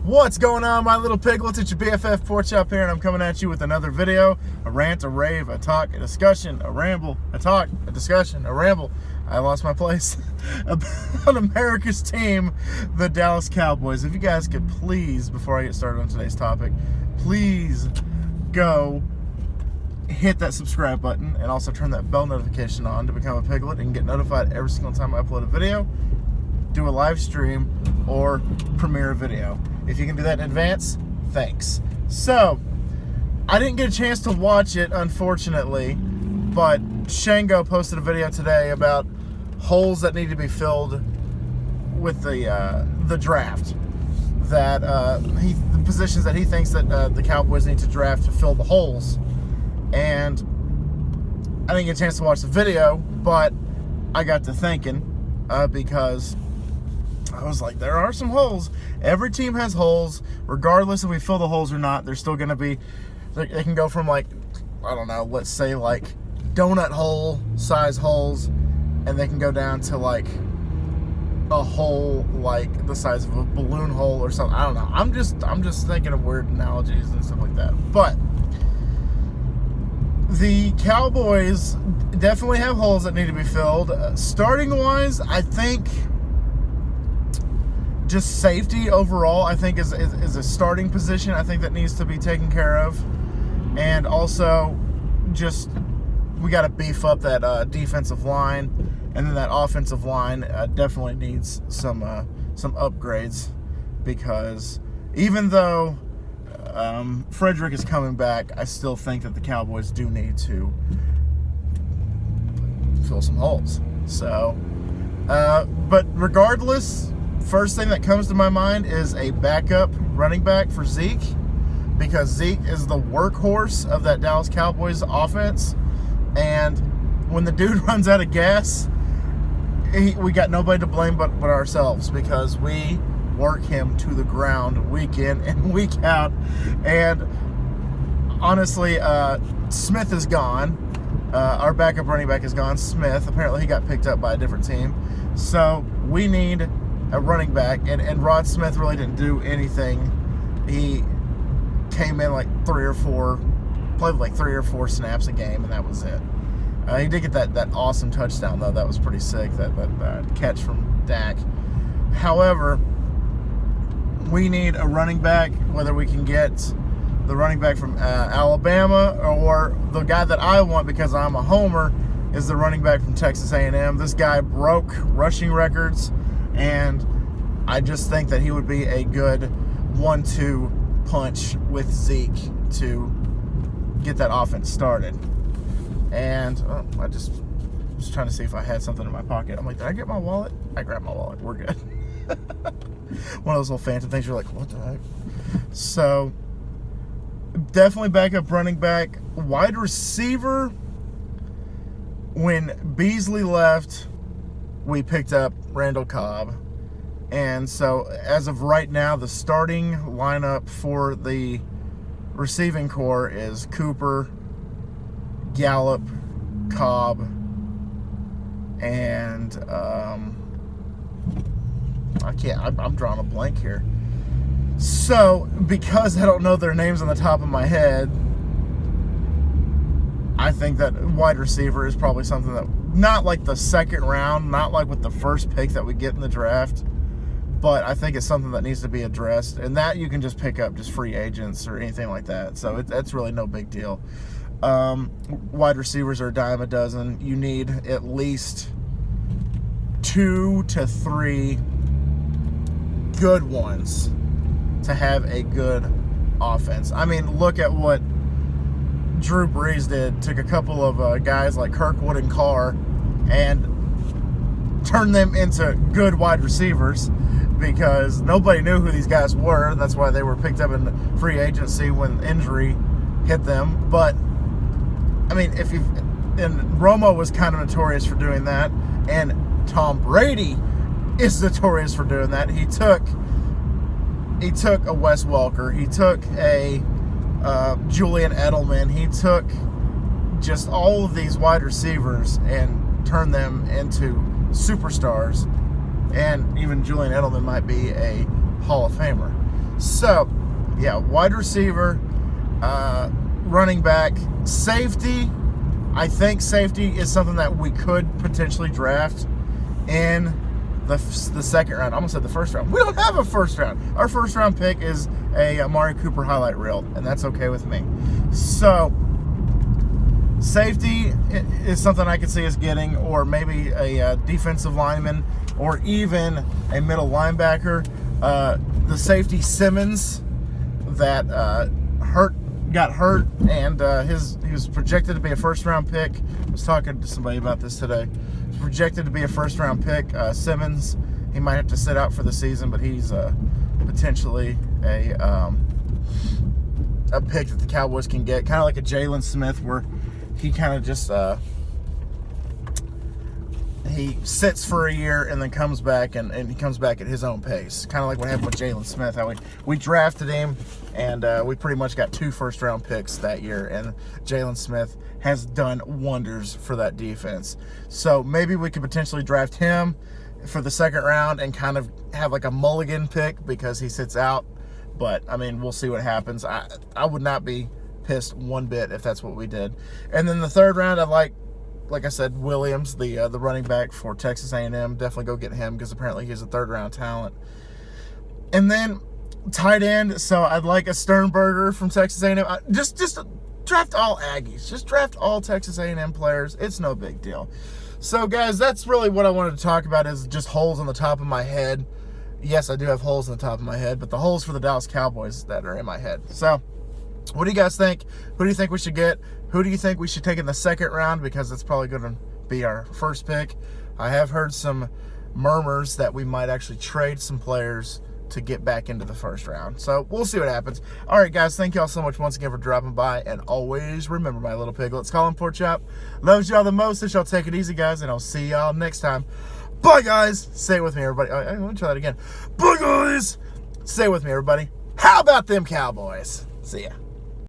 What's going on, my little piglets? It's your BFF Pork Chop here, and I'm coming at you with another video. A rant, a rave, a talk, a discussion, a ramble, a talk, a discussion, a ramble. I lost my place. About America's team, the Dallas Cowboys. If you guys could please, before I get started on today's topic, please go hit that subscribe button and also turn that bell notification on to become a piglet and get notified every single time I upload a video, do a live stream, or premiere a video. If you can do that in advance, thanks. So, I didn't get a chance to watch it, unfortunately, but Shango posted a video today about holes that need to be filled with the draft. That the positions that he thinks that the Cowboys need to draft to fill the holes. And I didn't get a chance to watch the video, but I got to thinking because I was like, there are some holes. Every team has holes. Regardless if we fill the holes or not, they're still going to be, they can go from like, I don't know, let's say like donut hole size holes, and they can go down to like a hole like the size of a balloon hole or something. I don't know. I'm just thinking of weird analogies and stuff like that. But the Cowboys definitely have holes that need to be filled. Starting wise, I think just safety overall, I think is a starting position. I think that needs to be taken care of. And also, just we got to beef up that defensive line, and then that offensive line definitely needs some upgrades, because even though Frederick is coming back, I still think that the Cowboys do need to fill some holes. So, but regardless, first thing that comes to my mind is a backup running back for Zeke, because Zeke is the workhorse of that Dallas Cowboys offense, and when the dude runs out of gas, we got nobody to blame but ourselves, because we work him to the ground week in and week out. And honestly, Smith is gone. Our backup running back is gone. Smith, apparently he got picked up by a different team. So we need a running back, and Rod Smith really didn't do anything. He came in like played like three or four snaps a game, and that was it. He did get that awesome touchdown, though. That was pretty sick, that catch from Dak. However, we need a running back, whether we can get the running back from Alabama, or the guy that I want, because I'm a homer, is the running back from Texas A&M. This guy broke rushing records, and I just think that he would be a good 1-2 punch with Zeke to get that offense started. And I just was trying to see if I had something in my pocket. I'm like, did I get my wallet? I grabbed my wallet. We're good. One of those little phantom things. You're like, what the heck? So, definitely backup running back. Wide receiver, when Beasley left, we picked up Randall Cobb. And so, as of right now, the starting lineup for the receiving corps is Cooper, Gallup, Cobb, and I'm drawing a blank here. So, because I don't know their names on the top of my head, I think that wide receiver is probably something that, not like the second round, not like with the first pick that we get in the draft, but I think it's something that needs to be addressed, and that you can just pick up just free agents or anything like that. So that's really no big deal. Wide receivers are a dime a dozen. You need at least 2 to 3 good ones to have a good offense. I mean, look at what Drew Brees did. Took a couple of guys like Kirkwood and Carr and turned them into good wide receivers, because nobody knew who these guys were. That's why they were picked up in free agency when injury hit them. But I mean, and Romo was kind of notorious for doing that, and Tom Brady is notorious for doing that. He took a Wes Welker, he took a Julian Edelman, he took just all of these wide receivers and turned them into superstars. And even Julian Edelman might be a Hall of Famer. So, yeah, wide receiver, running back, safety. I think safety is something that we could potentially draft in the second round. I almost said the first round. We don't have a first round. Our first round pick is a Amari Cooper highlight reel, and that's okay with me. So, safety is something I could see us getting, or maybe a defensive lineman, or even a middle linebacker. The safety Simmons that got hurt, and he was projected to be a first-round pick. I was talking to somebody about this today. He was projected to be a first-round pick. Simmons, he might have to sit out for the season, but he's potentially a pick that the Cowboys can get, kind of like a Jalen Smith, where he kind of just he sits for a year and then comes back, and he comes back at his own pace. Kind of like what happened with Jalen Smith. How we drafted him, and we pretty much got 2 first-round picks that year, and Jalen Smith has done wonders for that defense. So maybe we could potentially draft him for the second round and kind of have like a mulligan pick because he sits out. But, I mean, we'll see what happens. I would not be pissed one bit if that's what we did. And then the third round, I like I said, Williams, the running back for Texas A&M. Definitely go get him because apparently he's a third-round talent. And then tight end, so I'd like a Sternberger from Texas A&M. Just draft all Aggies. Just draft all Texas A&M players. It's no big deal. So, guys, that's really what I wanted to talk about, is just holes on the top of my head. Yes, I do have holes on the top of my head, but the holes for the Dallas Cowboys that are in my head. So, what do you guys think? Who do you think we should get? Who do you think we should take in the second round? Because that's probably going to be our first pick. I have heard some murmurs that we might actually trade some players to get back into the first round. So we'll see what happens. All right, guys, thank y'all so much once again for dropping by. And always remember, my little piglets, Colin Pork Chop loves y'all the most. So y'all take it easy, guys, and I'll see y'all next time. Bye, guys. Say it with me, everybody. I'm going to try that again. Bye, guys. Say it with me, everybody. How about them Cowboys? See ya.